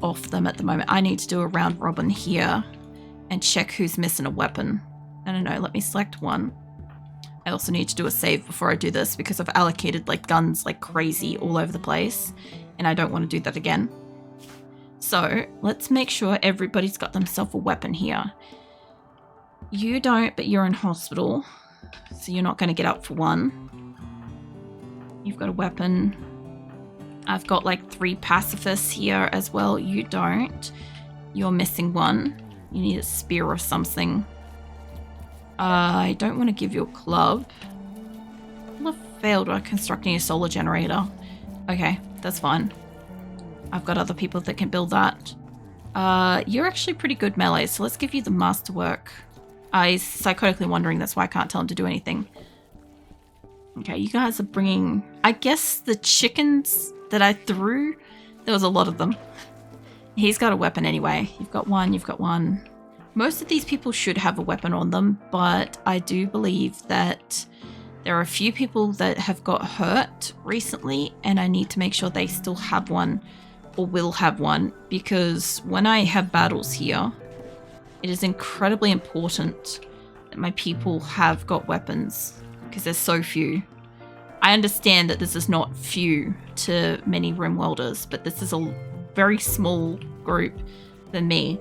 off them at the moment. I need to do a round robin here and check who's missing a weapon. I don't know, let me select one. I also need to do a save before I do this because I've allocated like guns like crazy all over the place and I don't want to do that again. So let's make sure everybody's got themselves a weapon here. You don't, but you're in hospital, so you're not going to get up for one. You've got a weapon. I've got like 3 pacifists here as well. You don't. You're missing one. You need a spear or something. I don't want to give you a club. I failed at constructing a solar generator. Okay, that's fine. I've got other people that can build that. You're actually pretty good melee, so let's give you the masterwork. He's psychotically wandering, that's why I can't tell him to do anything. Okay, you guys are bringing... I guess the chickens that I threw, there was a lot of them. He's got a weapon anyway. You've got one, you've got one. Most of these people should have a weapon on them, but I do believe that there are a few people that have got hurt recently, and I need to make sure they still have one or will have one, because when I have battles here, it is incredibly important that my people have got weapons, because there's so few. I understand that this is not few to many RimWorlders, but this is a very small group than me.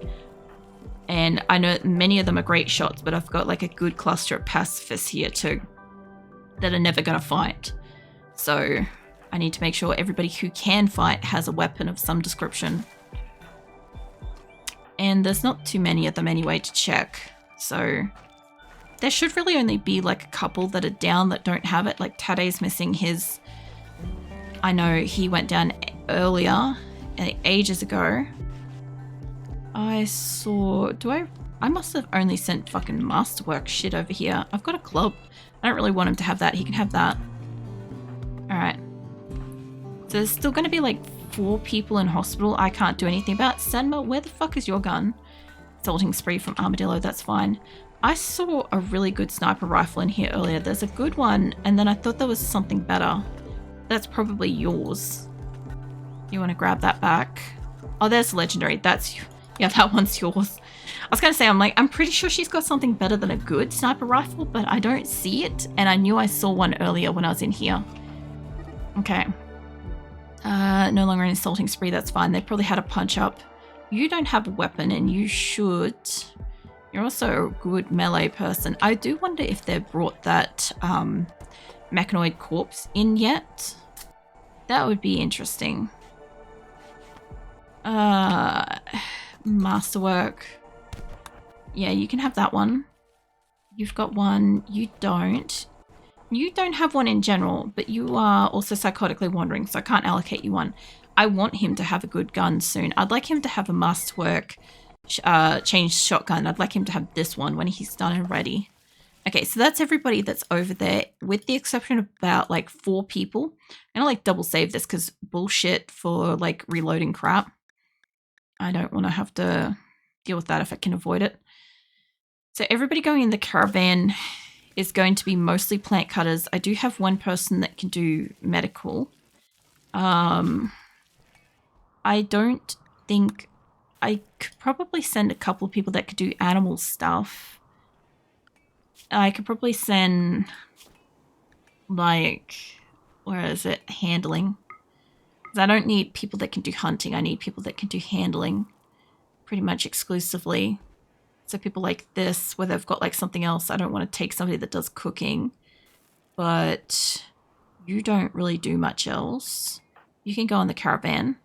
And I know many of them are great shots, but I've got like a good cluster of pacifists here too that are never going to fight. So I need to make sure everybody who can fight has a weapon of some description. And there's not too many of them anyway to check. So there should really only be like a couple that are down that don't have it. Like Tade's missing his... I know he went down earlier, ages ago. I saw... I must have only sent fucking masterwork shit over here. I've got a club. I don't really want him to have that. He can have that. Alright. So there's still going to be like 4 people in hospital I can't do anything about. Senma, where the fuck is your gun? Assaulting spree from Armadillo, that's fine. I saw a really good sniper rifle in here earlier. There's a good one, and then I thought there was something better. That's probably yours. You want to grab that back? Oh, there's legendary. That's... Yeah, that one's yours. I was going to say, I'm pretty sure she's got something better than a good sniper rifle, but I don't see it, and I knew I saw one earlier when I was in here. Okay. No longer an assaulting spree, that's fine. They probably had a punch up. You don't have a weapon, and you should... You're also a good melee person. I do wonder if they've brought that mechanoid corpse in yet. That would be interesting. Masterwork. Yeah, you can have that one. You've got one. You don't. You don't have one in general, but you are also psychotically wandering, so I can't allocate you one. I want him to have a good gun soon. I'd like him to have a masterwork changed shotgun. I'd like him to have this one when he's done and ready. Okay, so that's everybody that's over there, with the exception of about like 4 people. I'm gonna like double save this because bullshit for like reloading crap. I don't want to have to deal with that if I can avoid it. So everybody going in the caravan is going to be mostly plant cutters. I do have one person that can do medical. I don't think... I could probably send a couple of people that could do animal stuff. I could probably send, like, where is it? Handling. Because I don't need people that can do hunting. I need people that can do handling pretty much exclusively. So people like this, where they've got like something else. I don't want to take somebody that does cooking. But you don't really do much else. You can go on the caravan.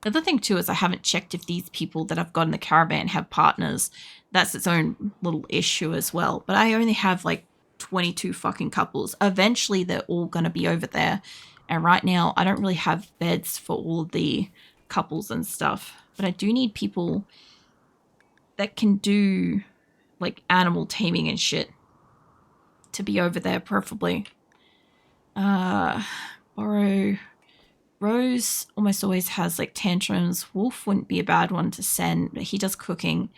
The other thing too is I haven't checked if these people that I've got in the caravan have partners. That's its own little issue as well. But I only have like 22 fucking couples. Eventually they're all going to be over there. And right now I don't really have beds for all of the couples and stuff. But I do need people that can do like animal taming and shit to be over there preferably. Borrow... Rose almost always has like tantrums. Wolf wouldn't be a bad one to send, but he does cooking,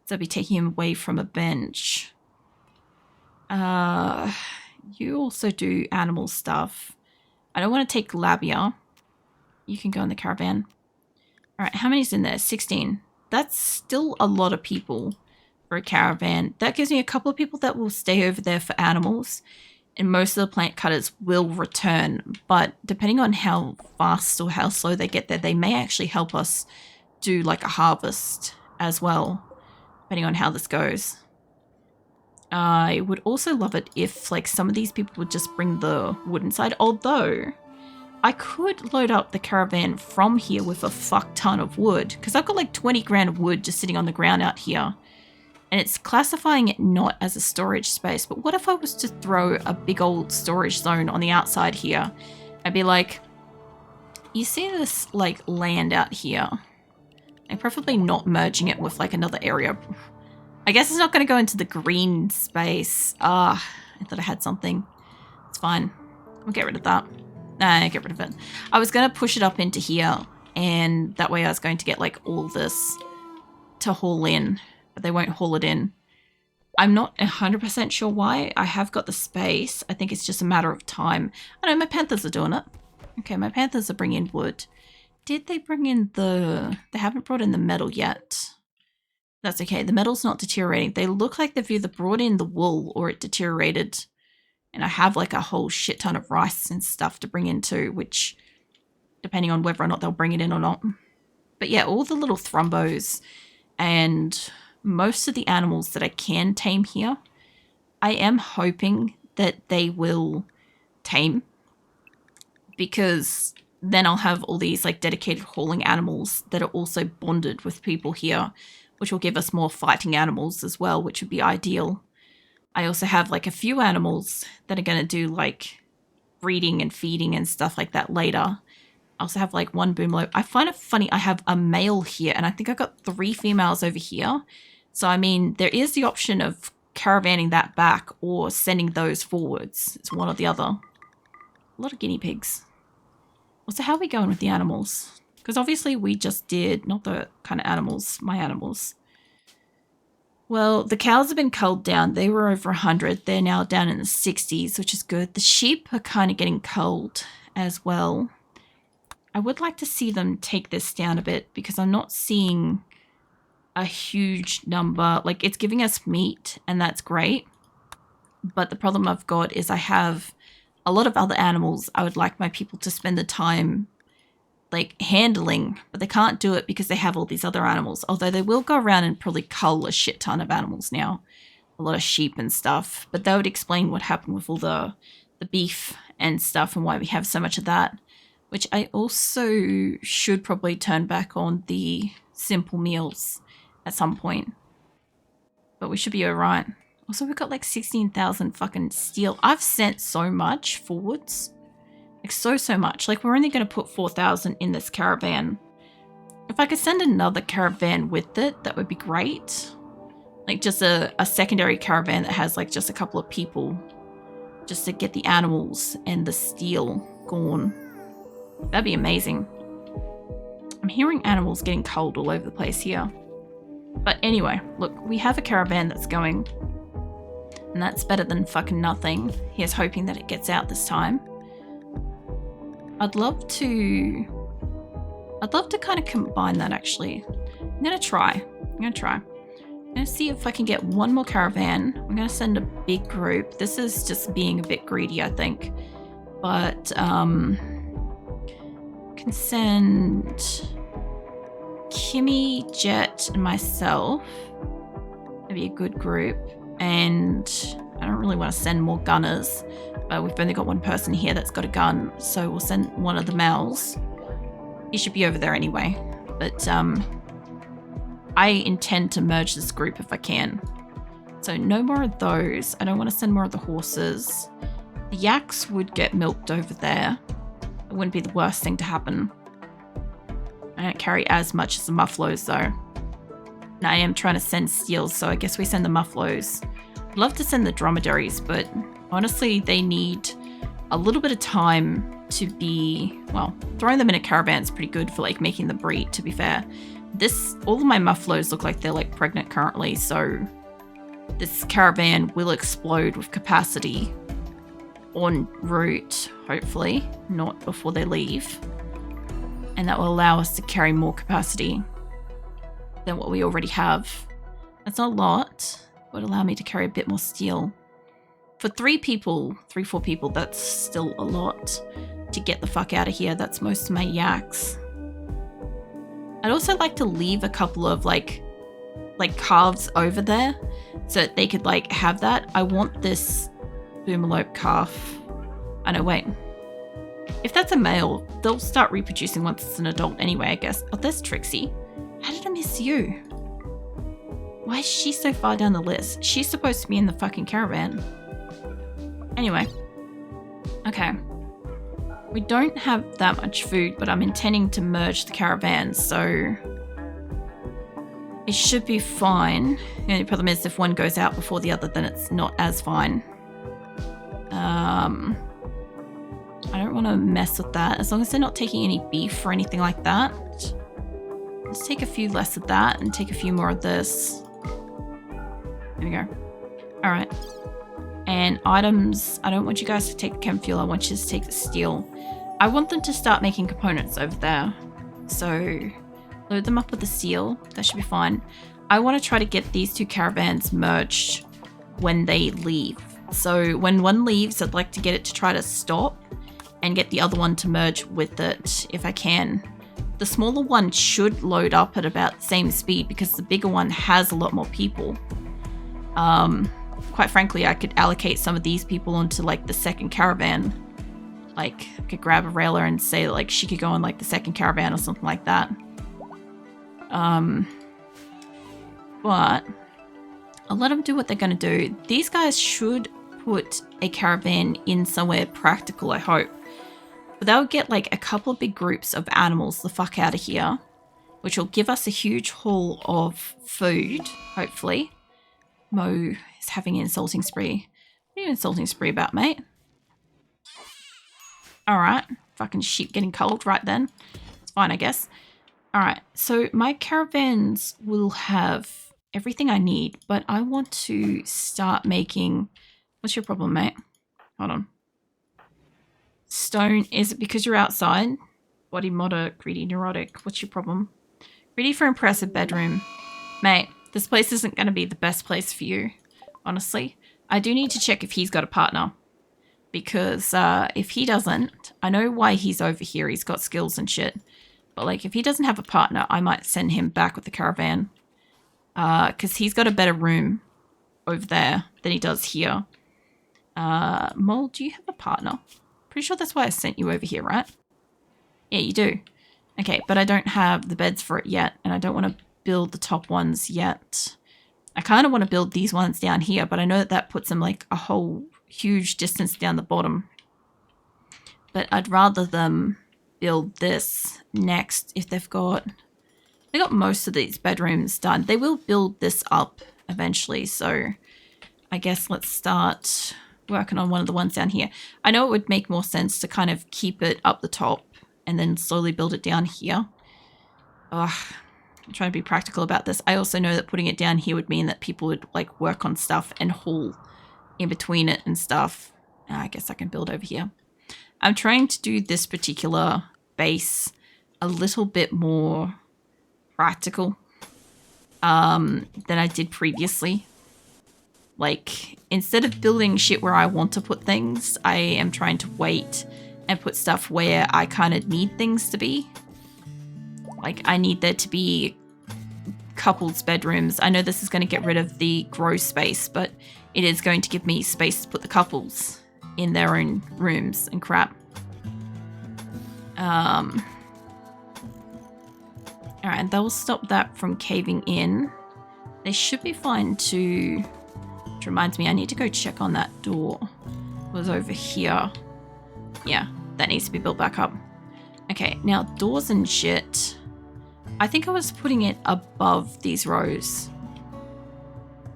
so I'd be taking him away from a bench. You also do animal stuff. I don't want to take Labia. You can go in the caravan. All right, how many's in there? 16. That's still a lot of people for a caravan. That gives me a couple of people that will stay over there for animals, and most of the plant cutters will return. But depending on how fast or how slow they get there, they may actually help us do like a harvest as well, depending on how this goes. I would also love it if like some of these people would just bring the wood inside, although I could load up the caravan from here with a fuck ton of wood, because I've got like 20 grand of wood just sitting on the ground out here, and it's classifying it not as a storage space. But what if I was to throw a big old storage zone on the outside here? I'd be like, you see this like land out here, and preferably not merging it with like another area. I guess it's not going to go into the green space. I thought I had something. It's fine. We'll get rid of that. Nah, get rid of it. I was going to push it up into here, and that way I was going to get like all this to haul in, but they won't haul it in. I'm not 100% sure why. I have got the space. I think it's just a matter of time. I know my panthers are doing it. Okay, my panthers are bringing wood. Did they bring in the... They haven't brought in the metal yet. That's okay. The metal's not deteriorating. They look like they've either brought in the wool or it deteriorated. And I have like a whole shit ton of rice and stuff to bring in too, which depending on whether or not they'll bring it in or not. But yeah, all the little thrumbos and most of the animals that I can tame here, I am hoping that they will tame, because then I'll have all these like dedicated hauling animals that are also bonded with people here, which will give us more fighting animals as well, which would be ideal. I also have like a few animals that are going to do like breeding and feeding and stuff like that later. I also have like one boomlo. I find it funny, I have a male here, and I think I've got 3 females over here. So, I mean, there is the option of caravanning that back or sending those forwards. It's one or the other. A lot of guinea pigs. Also, how are we going with the animals? Because obviously we just did, not the kind of animals, my animals. Well, the cows have been culled down. They were over 100. They're now down in the 60s, which is good. The sheep are kind of getting culled as well. I would like to see them take this down a bit, because I'm not seeing a huge number. Like, it's giving us meat, and that's great. But the problem I've got is I have a lot of other animals I would like my people to spend the time like handling, but they can't do it because they have all these other animals. Although they will go around and probably cull a shit ton of animals now. A lot of sheep and stuff. But that would explain what happened with all the beef and stuff and why we have so much of that. Which I also should probably turn back on the simple meals at some point. But we should be alright. Also, we've got like 16,000 fucking steel. I've sent so much forwards. Like so much. Like, we're only going to put 4,000 in this caravan. If I could send another caravan with it, that would be great. Like, just a secondary caravan that has like just a couple of people. Just to get the animals and the steel gone. That'd be amazing. I'm hearing animals getting culled all over the place here. But anyway, look, we have a caravan that's going. And that's better than fucking nothing. Here's hoping that it gets out this time. I'd love to kind of combine that, actually. I'm going to try. I'm going to see if I can get one more caravan. I'm going to send a big group. This is just being a bit greedy, I think. But, can send Kimmy, Jet, and myself. That'd be a good group. And I don't really want to send more gunners. We've only got one person here that's got a gun, so we'll send one of the males. He should be over there anyway. But I intend to merge this group if I can. So no more of those. I don't want to send more of the horses. The yaks would get milked over there. It wouldn't be the worst thing to happen. I don't carry as much as the mufflos though. And I am trying to send steels, so I guess we send the mufflos. I'd love to send the dromedaries, but honestly, they need a little bit of time to be, well, throwing them in a caravan is pretty good for like making the breed, to be fair. All of my mufflos look like they're like pregnant currently, so this caravan will explode with capacity en route, hopefully, not before they leave. And that will allow us to carry more capacity than what we already have. That's not a lot. It would allow me to carry a bit more steel. For 4 people, that's still a lot to get the fuck out of here. That's most of my yaks. I'd also like to leave a couple of like calves over there so that they could like have that. I want this boomalope calf. I know, wait. If that's a male, they'll start reproducing once it's an adult anyway, I guess. Oh, there's Trixie. How did I miss you? Why is she so far down the list? She's supposed to be in the fucking caravan. Anyway. Okay. We don't have that much food, but I'm intending to merge the caravans, so it should be fine. The only problem is if one goes out before the other, then it's not as fine. I don't want to mess with that, as long as they're not taking any beef or anything like that. Let's take a few less of that and take a few more of this. There we go. Alright. And items, I don't want you guys to take the chem fuel, I want you to take the steel. I want them to start making components over there. So, load them up with the steel, that should be fine. I want to try to get these 2 caravans merged when they leave. So when one leaves, I'd like to get it to try to stop and get the other one to merge with it if I can. The smaller one should load up at about the same speed because the bigger one has a lot more people. Quite frankly, I could allocate some of these people onto like the second caravan. Like, I could grab a railer and say like she could go on like the second caravan or something like that. But I'll let them do what they're going to do. These guys should put a caravan in somewhere practical, I hope. But they'll get like a couple of big groups of animals the fuck out of here, which will give us a huge haul of food, hopefully. Mo is having an insulting spree. What are you insulting spree about, mate? Alright, fucking sheep getting cold right then. It's fine, I guess. Alright, so my caravans will have everything I need, but I want to start making... What's your problem, mate? Hold on. Stone, is it because you're outside? Body modder, greedy, neurotic. What's your problem? Greedy for impressive bedroom. Mate, this place isn't going to be the best place for you, honestly. I do need to check if he's got a partner. Because if he doesn't, I know why he's over here. He's got skills and shit. But like, if he doesn't have a partner, I might send him back with the caravan. Because he's got a better room over there than he does here. Mole, do you have a partner? Pretty sure that's why I sent you over here, right? Yeah, you do. Okay, but I don't have the beds for it yet, and I don't want to build the top ones yet. I kind of want to build these ones down here, but I know that that puts them like a whole huge distance down the bottom. But I'd rather them build this next if they've got... They got most of these bedrooms done. They will build this up eventually, so I guess let's start working on one of the ones down here. I know it would make more sense to kind of keep it up the top and then slowly build it down here. Ugh, I'm trying to be practical about this. I also know that putting it down here would mean that people would like work on stuff and haul in between it and stuff. I guess I can build over here. I'm trying to do this particular base a little bit more practical than I did previously. Like, instead of building shit where I want to put things, I am trying to wait and put stuff where I kind of need things to be. Like, I need there to be couples bedrooms. I know this is going to get rid of the grow space, but it is going to give me space to put the couples in their own rooms and crap. Alright, that will stop that from caving in. They should be fine to... Which reminds me, I need to go check on that door. It was over here. Yeah, that needs to be built back up. Okay, now doors and shit. I think I was putting it above these rows.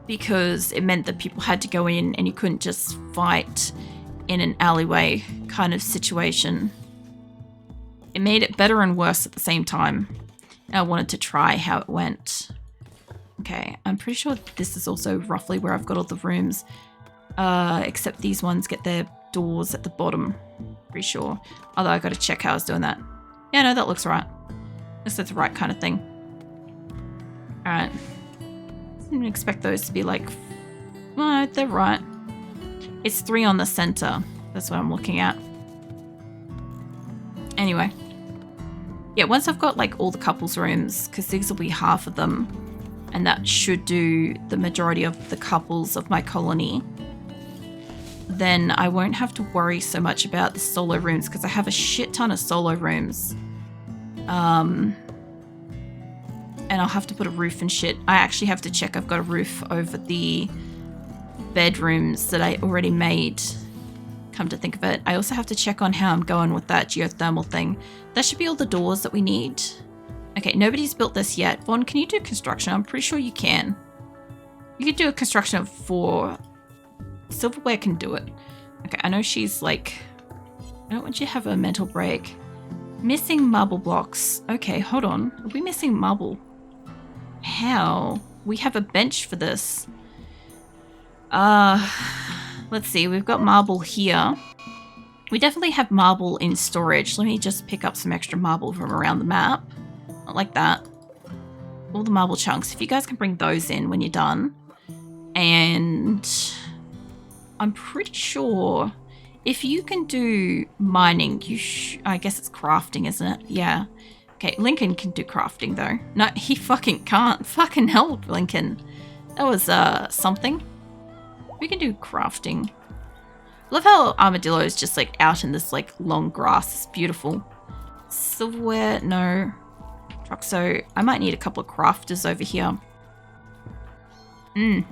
Because it meant that people had to go in and you couldn't just fight in an alleyway kind of situation. It made it better and worse at the same time. I wanted to try how it went. Okay, I'm pretty sure this is also roughly where I've got all the rooms. Except these ones get their doors at the bottom. Pretty sure. Although I gotta check how I was doing that. Yeah, no, that looks right. This is the right kind of thing. Alright. Didn't expect those to be like... Well, they're right. It's 3 on the center. That's what I'm looking at. Anyway. Yeah, once I've got like all the couples rooms, because these will be half of them, and that should do the majority of the couples of my colony, then I won't have to worry so much about the solo rooms, because I have a shit ton of solo rooms. And I'll have to put a roof and shit. I actually have to check I've got a roof over the bedrooms that I already made, come to think of it. I also have to check on how I'm going with that geothermal thing. That should be all the doors that we need. Okay, nobody's built this yet. Vaughn, can you do construction? I'm pretty sure you can. You could do a construction of 4. Silverware can do it. Okay, I know she's like... I don't want you to have a mental break. Missing marble blocks. Okay, hold on. Are we missing marble? How? We have a bench for this. Let's see. We've got marble here. We definitely have marble in storage. Let me just pick up some extra marble from around the map. Not like that. All the marble chunks. If you guys can bring those in when you're done. And I'm pretty sure if you can do mining, I guess it's crafting, isn't it? Yeah. Okay, Lincoln can do crafting though. No, he fucking can't. Fucking hell, Lincoln. That was something. We can do crafting. Love how Armadillo is just like out in this like long grass. It's beautiful. Silverware, no. So I might need a couple of crafters over here. I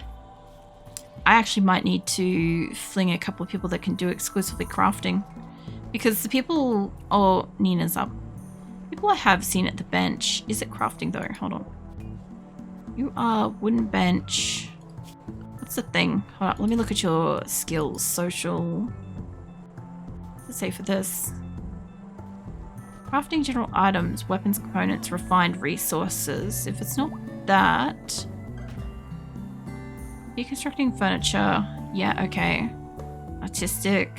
actually might need to fling a couple of people that can do exclusively crafting. Because the people... Oh, Nina's up. People I have seen at the bench. Is it crafting though? Hold on. You are wooden bench. What's the thing? Hold on, let me look at your skills. Social. Let's say for this. Crafting general items, weapons, components, refined resources. If it's not that... Deconstructing furniture. Yeah, okay. Artistic.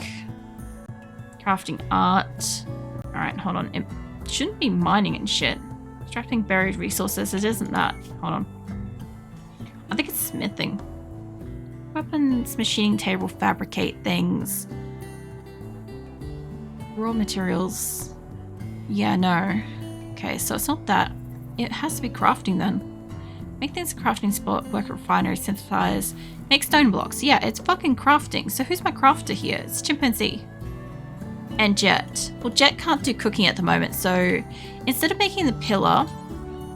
Crafting art. Alright, hold on. It shouldn't be mining and shit. Extracting buried resources. It isn't that. Hold on. I think it's smithing. Weapons, machining table, fabricate things. Raw materials. Yeah, no. Okay, so it's not that. It has to be crafting then. Make things a crafting spot, work at refinery, synthesize, make stone blocks. Yeah, it's fucking crafting. So who's my crafter here? It's Chimpanzee. And Jet. Well, Jet can't do cooking at the moment, so instead of making the pillar,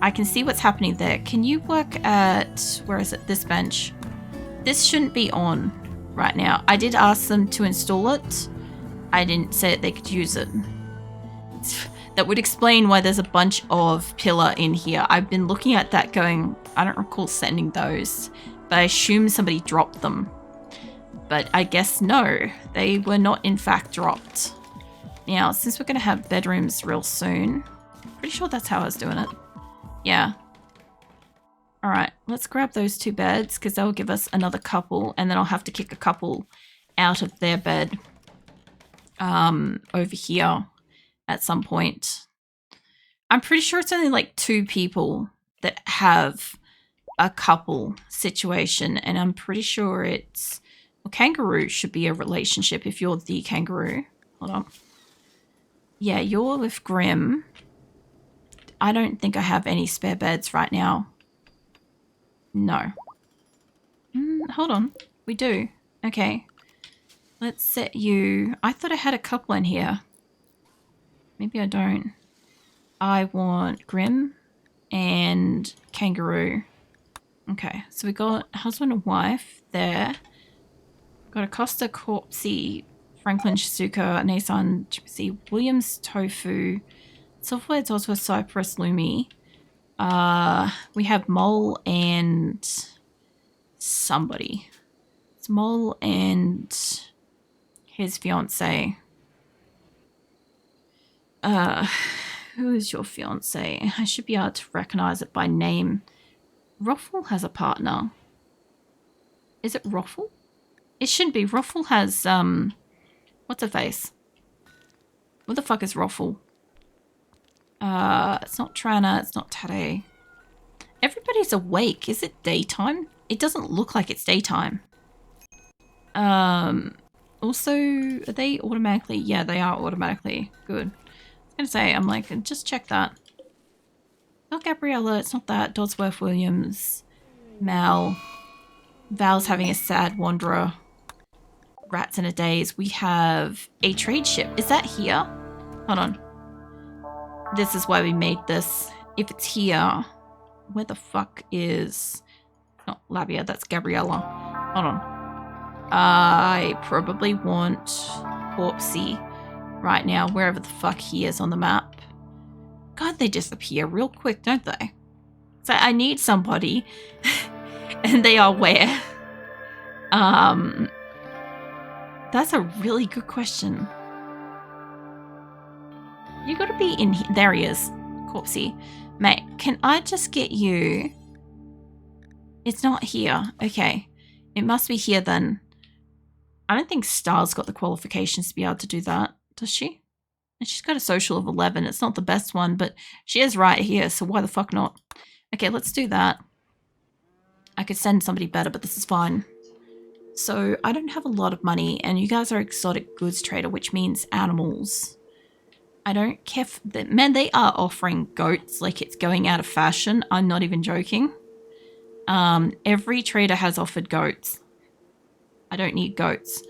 I can see what's happening there. Can you work at, where is it? This bench. This shouldn't be on right now. I did ask them to install it. I didn't say that they could use it. That would explain why there's a bunch of pillar in here. I've been looking at that going, I don't recall sending those, but I assume somebody dropped them. But I guess no, they were not in fact dropped. Now, since we're going to have bedrooms real soon, pretty sure that's how I was doing it. Yeah. All right, let's grab those 2 beds because they'll give us another couple, and then I'll have to kick a couple out of their bed over here at some point. I'm pretty sure it's only like 2 people that have a couple situation, and I'm pretty sure it's... Well, kangaroo should be a relationship if you're the kangaroo. Hold on. Yeah, you're with Grim. I don't think I have any spare beds right now. No. Hold on. We do. Okay. Let's set you... I thought I had a couple in here. Maybe I don't. I want Grim and Kangaroo. Okay, so we got husband and wife there. Got Acosta, Corpsey, Franklin, Shizuka, Nason, Chipsy, Williams, Tofu, Silverwood's also Cypress, Lumi. We have Mole and somebody. It's Mole and his fiance. Who is your fiance? I should be able to recognize it by name. Ruffle has a partner. Is it Ruffle? It shouldn't be. Ruffle has, what's her face? What the fuck is Ruffle? It's not Trana, it's not Tade. Everybody's awake. Is it daytime? It doesn't look like it's daytime. Also, are they automatically? Yeah, they are automatically. Good. I was gonna say, I'm like, just check that. Not Gabriella, it's not that. Dodsworth Williams. Mal. Val's having a sad wanderer. Rats in a daze. We have a trade ship. Is that here? Hold on. This is why we made this. If it's here, where the fuck is... Not Labia, that's Gabriella. Hold on. I probably want Corpsey right now, wherever the fuck he is on the map. God, they disappear real quick, don't they? So I need somebody. And they are where? That's a really good question. You gotta be in here. There he is. Corpsey. Mate, can I just get you? It's not here. Okay. It must be here then. I don't think Star's got the qualifications to be able to do that. Does she? And she's got a social of 11. It's not the best one, but she is right here, so why the fuck not? Okay, let's do that. I could send somebody better, but this is fine. So I don't have a lot of money, and you guys are exotic goods trader, which means animals. I don't care if... Man, they are offering goats like it's going out of fashion. I'm not even joking. Every trader has offered goats. I don't need goats.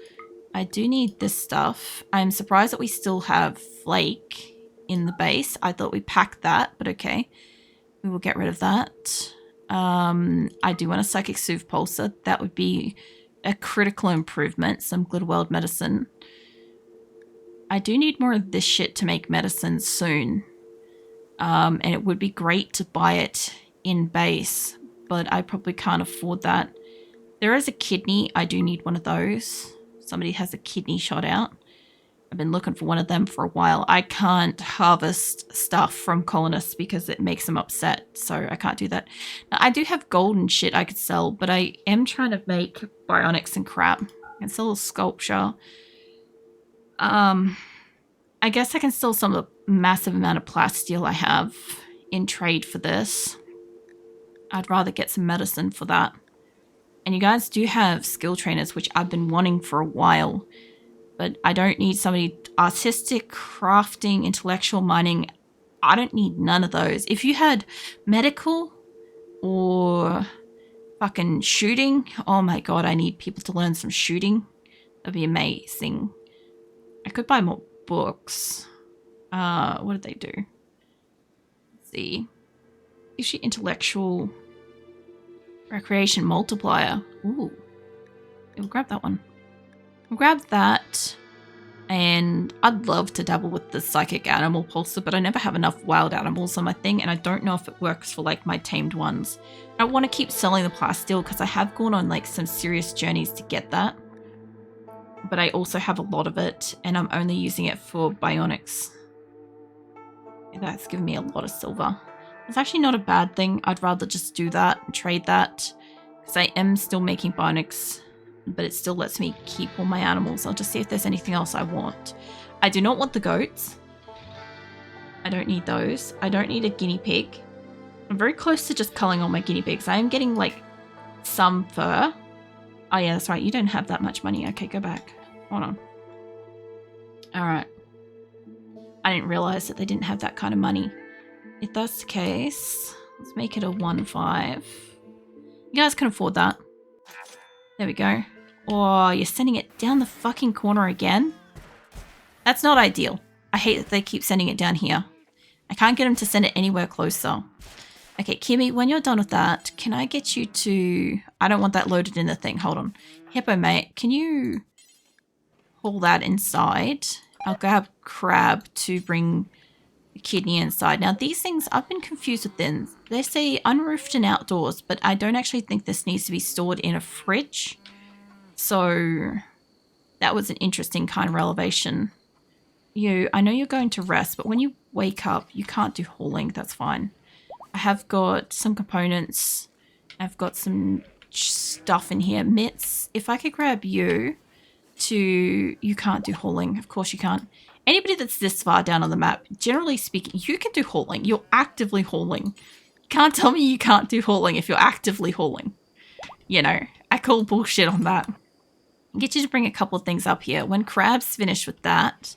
I do need this stuff. I'm surprised that we still have flake in the base. I thought we packed that, but okay. We will get rid of that. I do want a psychic soothe pulsar. That would be a critical improvement. Some good world medicine. I do need more of this shit to make medicine soon. And it would be great to buy it in base, but I probably can't afford that. There is a kidney. I do need one of those. Somebody has a kidney shot out. I've been looking for one of them for a while. I can't harvest stuff from colonists because it makes them upset, so I can't do that. Now, I do have gold and shit I could sell, but I am trying to make bionics and crap. I can sell a sculpture. I guess I can sell some of the massive amount of plasteel I have in trade for this. I'd rather get some medicine for that. And you guys do have skill trainers, which I've been wanting for a while. But I don't need somebody... Artistic, crafting, intellectual, mining. I don't need none of those. If you had medical or fucking shooting... Oh my god, I need people to learn some shooting. That'd be amazing. I could buy more books. What did they do? Let's see. Is she intellectual... Recreation multiplier. Ooh. We'll grab that one. We'll grab that. And I'd love to dabble with the psychic animal pulsar, but I never have enough wild animals on my thing, and I don't know if it works for like my tamed ones. I want to keep selling the plasteel because I have gone on like some serious journeys to get that. But I also have a lot of it, and I'm only using it for bionics. That's giving me a lot of silver. It's actually not a bad thing. I'd rather just do that and trade that because I am still making bionics, but it still lets me keep all my animals. I'll just see if there's anything else I want. I do not want the goats. I don't need those. I don't need a guinea pig. I'm very close to just culling all my guinea pigs. I am getting like some fur. Oh yeah, that's right. You don't have that much money. Okay, go back. Hold on. All right. I didn't realize that they didn't have that kind of money. If that's the case, let's make it a 1-5. You guys can afford that. There we go. Oh, you're sending it down the fucking corner again? That's not ideal. I hate that they keep sending it down here. I can't get them to send it anywhere closer. Okay, Kimmy, when you're done with that, can I get you to... I don't want that loaded in the thing. Hold on. Hippo, mate, can you haul that inside? I'll grab Crab to bring... kidney inside. Now these things, I've been confused with them. They say unroofed and outdoors, but I don't actually think this needs to be stored in a fridge. So that was an interesting kind of revelation. I know you're going to rest, but when you wake up, you can't do hauling. That's fine. I have got some components. I've got some stuff in here. Mitts, if I could grab you to... You can't do hauling. Of course you can't. Anybody that's this far down on the map, generally speaking, you can do hauling. You're actively hauling. Can't tell me you can't do hauling if you're actively hauling. You know, I call bullshit on that. Get you to bring a couple of things up here. When crabs finish with that,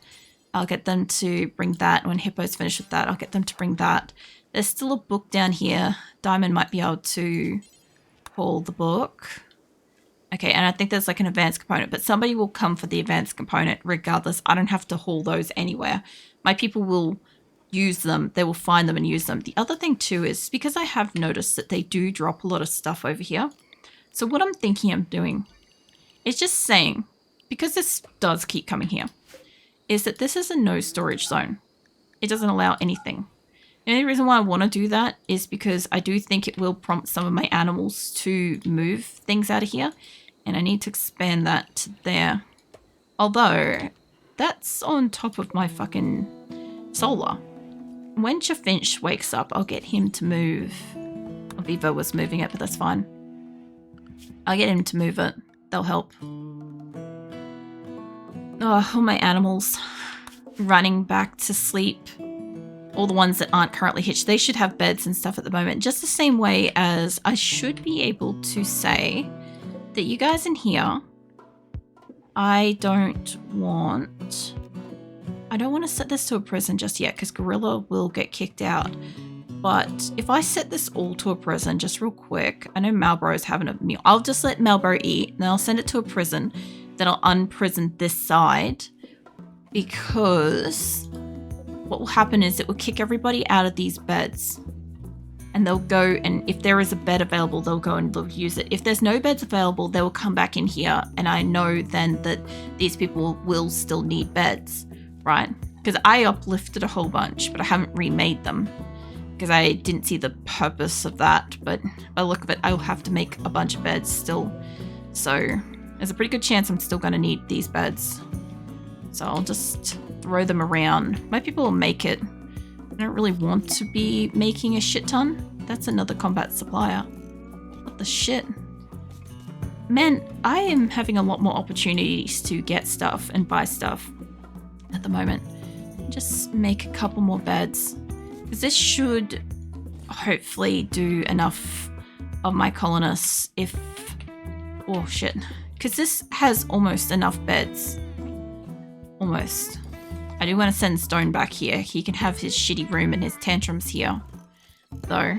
I'll get them to bring that. When hippos finish with that, I'll get them to bring that. There's still a book down here. Diamond might be able to haul the book. Okay, and I think there's like an advanced component, but somebody will come for the advanced component regardless. I don't have to haul those anywhere. My people will use them. They will find them and use them. The other thing too is because I have noticed that they do drop a lot of stuff over here. So what I'm thinking I'm doing is just saying, because this does keep coming here, is that this is a no storage zone. It doesn't allow anything. The only reason why I want to do that is because I do think it will prompt some of my animals to move things out of here. And I need to expand that to there. Although, that's on top of my fucking solar. When Chaffinch wakes up, I'll get him to move. Viva was moving it, but that's fine. I'll get him to move it. They'll help. Oh, all my animals running back to sleep. All the ones that aren't currently hitched, they should have beds and stuff at the moment. Just the same way as I should be able to say that you guys in here, I don't want to set this to a prison just yet because Gorilla will get kicked out. But if I set this all to a prison just real quick, I know Malboro's having a meal. I'll just let Malboro eat, then I'll send it to a prison. Then I'll unprison this side because what will happen is it will kick everybody out of these beds. And they'll go, and if there is a bed available, they'll go and they'll use it. If there's no beds available, they will come back in here. And I know then that these people will still need beds, right? Because I uplifted a whole bunch, but I haven't remade them. Because I didn't see the purpose of that. But by the look of it, I'll have to make a bunch of beds still. So there's a pretty good chance I'm still going to need these beds. So I'll just throw them around. My people will make it. I don't really want to be making a shit ton. That's another combat supplier. What the shit? Man, I am having a lot more opportunities to get stuff and buy stuff at the moment. Just make a couple more beds. Because this should hopefully do enough of my colonists if... Oh shit. Because this has almost enough beds. Almost. I do want to send Stone back here. He can have his shitty room and his tantrums here. Though.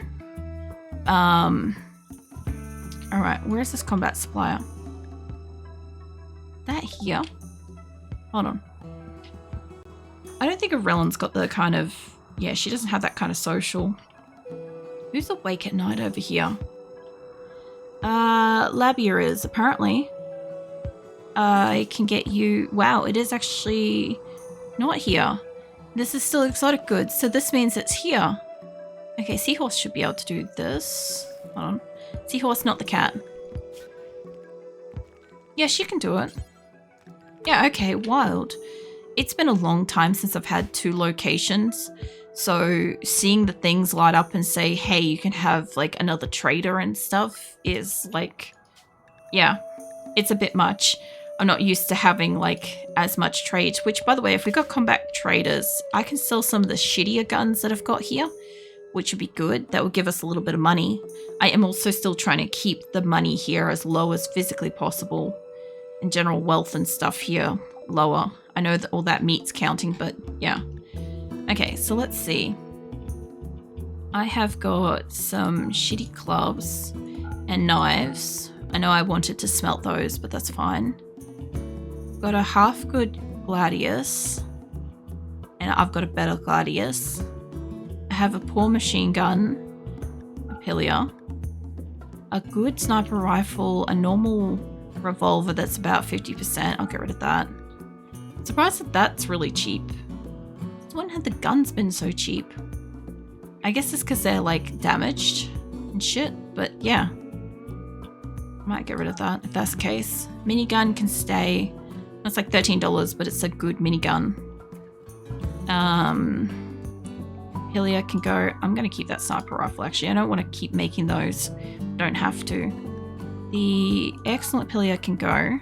Alright, where's this combat supplier? That here? Hold on. I don't think Aurelion's got the kind of... Yeah, she doesn't have that kind of social. Who's awake at night over here? Labia is, apparently. I can get you... Wow, it is actually... Not here. This is still exotic goods, so this means it's here. Okay, Seahorse should be able to do this. Hold on. Seahorse, not the cat. Yeah, she can do it. Yeah, okay, wild. It's been a long time since I've had 2 locations, so seeing the things light up and say, hey, you can have like another trader and stuff is like, yeah, it's a bit much. I'm not used to having like as much trade, which by the way, if we got combat traders, I can sell some of the shittier guns that I've got here, which would be good. That would give us a little bit of money. I am also still trying to keep the money here as low as physically possible, and general wealth and stuff here lower. I know that all that meat's counting, but yeah. Okay, so let's see. I have got some shitty clubs and knives. I know I wanted to smelt those, but that's fine. Got a half good gladius, and I've got a better gladius. I have a poor machine gun, a Pilia, a good sniper rifle, a normal revolver that's about 50%. I'll get rid of that. Surprised that that's really cheap. When had the guns been so cheap? I guess it's because they're like damaged and shit, but yeah. Might get rid of that if that's the case. Minigun can stay. It's like $13, but it's a good minigun. Pilia can go. I'm going to keep that sniper rifle, actually. I don't want to keep making those. Don't have to. The excellent Pilia can go.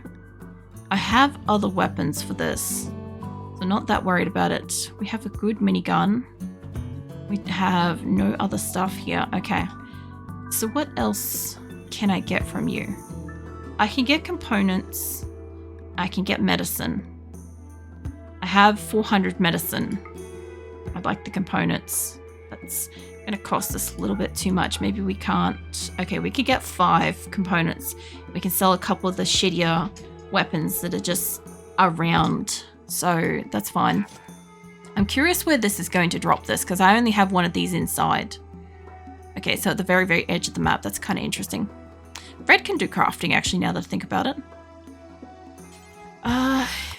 I have other weapons for this. So not that worried about it. We have a good minigun. We have no other stuff here. Okay. So what else can I get from you? I can get components. I can get medicine. I have 400 medicine. I'd like the components. That's going to cost us a little bit too much. Maybe we can't. Okay, we could get 5 components. We can sell a couple of the shittier weapons that are just around. So that's fine. I'm curious where this is going to drop this because I only have one of these inside. Okay, so at the very, very edge of the map. That's kind of interesting. Red can do crafting actually now that I think about it.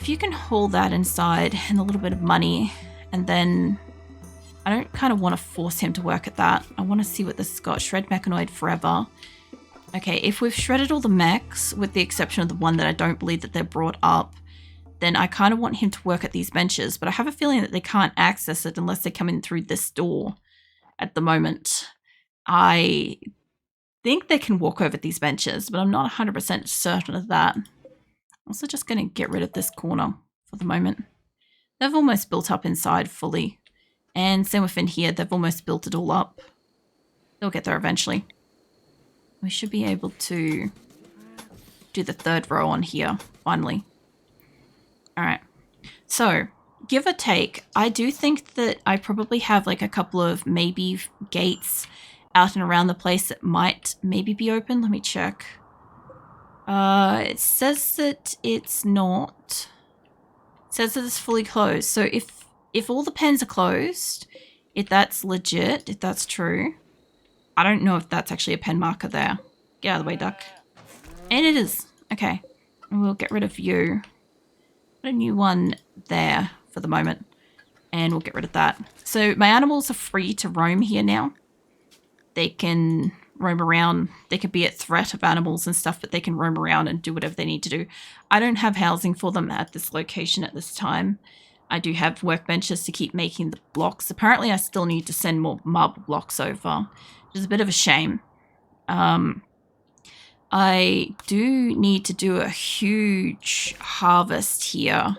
If you can haul that inside and a little bit of money, and then I don't kind of want to force him to work at that. I want to see what this has got. Shred mechanoid forever. Okay, if we've shredded all the mechs, with the exception of the one that I don't believe that they're brought up, then I kind of want him to work at these benches, but I have a feeling that they can't access it unless they come in through this door at the moment. I think they can walk over these benches, but I'm not 100% certain of that. I'm also just going to get rid of this corner for the moment. They've almost built up inside fully. And same with in here, they've almost built it all up. They'll get there eventually. We should be able to do the 3rd row on here, finally. Alright. So, give or take, I do think that I probably have like a couple of maybe gates out and around the place that might maybe be open. Let me check. It says that it's not. It says that it's fully closed. So if all the pens are closed, if that's legit, if that's true, I don't know if that's actually a pen marker there. Get out of the way, duck. And it is. Okay. And we'll get rid of you. Put a new one there for the moment. And we'll get rid of that. So my animals are free to roam here now. They can roam around. They could be at threat of animals and stuff, but they can roam around and do whatever they need to do. I don't have housing for them at this location at this time. I do have workbenches to keep making the blocks. Apparently I still need to send more marble blocks over, which is a bit of a shame. I do need to do a huge harvest here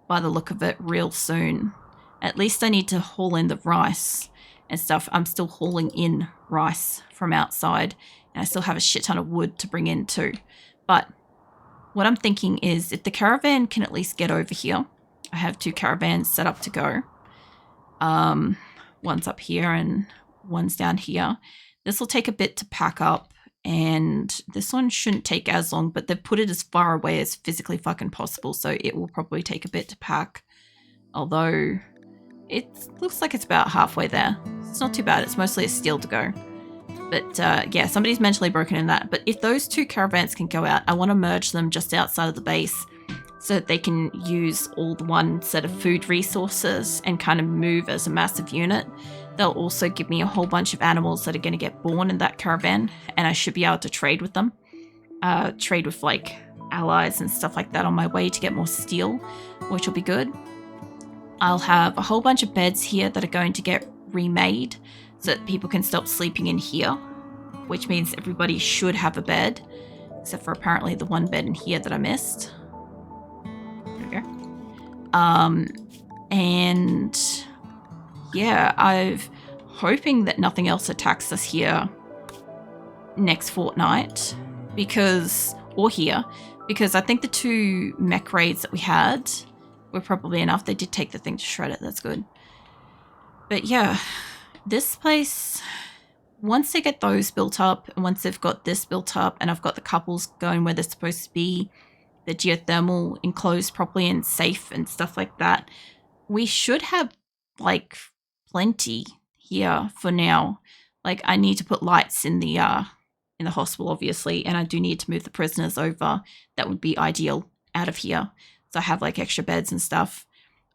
by the look of it real soon. At least I need to haul in the rice and stuff. I'm still hauling in rice from outside, and I still have a shit ton of wood to bring in too. But what I'm thinking is if the caravan can at least get over here, I have 2 caravans set up to go. One's up here and one's down here. This will take a bit to pack up, and this one shouldn't take as long, but they've put it as far away as physically fucking possible, so it will probably take a bit to pack. Although it looks like it's about halfway there. It's not too bad. It's mostly a steel to go. But yeah, somebody's mentally broken in that. But if those 2 caravans can go out, I want to merge them just outside of the base so that they can use all the one set of food resources and kind of move as a massive unit. They'll also give me a whole bunch of animals that are going to get born in that caravan, and I should be able to trade with them. Trade with like allies and stuff like that on my way to get more steel, which will be good. I'll have a whole bunch of beds here that are going to get remade so that people can stop sleeping in here, which means everybody should have a bed, except for apparently the one bed in here that I missed. There we go. And yeah, I'm hoping that nothing else attacks us here next fortnight, because I think the 2 mech raids that we had were probably enough. They did take the thing to shred it. That's good. But yeah, this place, once they get those built up, and once they've got this built up, and I've got the couples going where they're supposed to be, the geothermal enclosed properly and safe and stuff like that, we should have like plenty here for now. Like, I need to put lights in the hospital, obviously, and I do need to move the prisoners over. That would be ideal out of here. So I have like extra beds and stuff.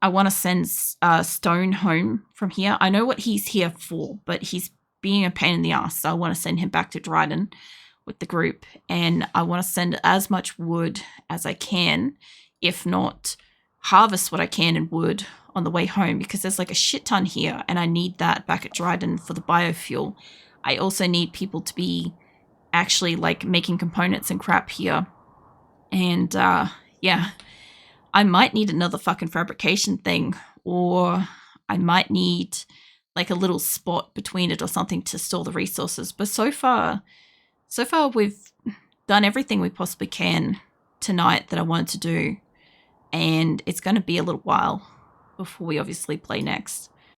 I want to send Stone home from here. I know what he's here for, but he's being a pain in the ass. So I want to send him back to Dryden with the group. And I want to send as much wood as I can, if not harvest what I can in wood on the way home, because there's like a shit ton here and I need that back at Dryden for the biofuel. I also need people to be actually like making components and crap here. And yeah, I might need another fucking fabrication thing, or I might need like a little spot between it or something to store the resources. But so far we've done everything we possibly can tonight that I wanted to do, and it's going to be a little while before we obviously play next.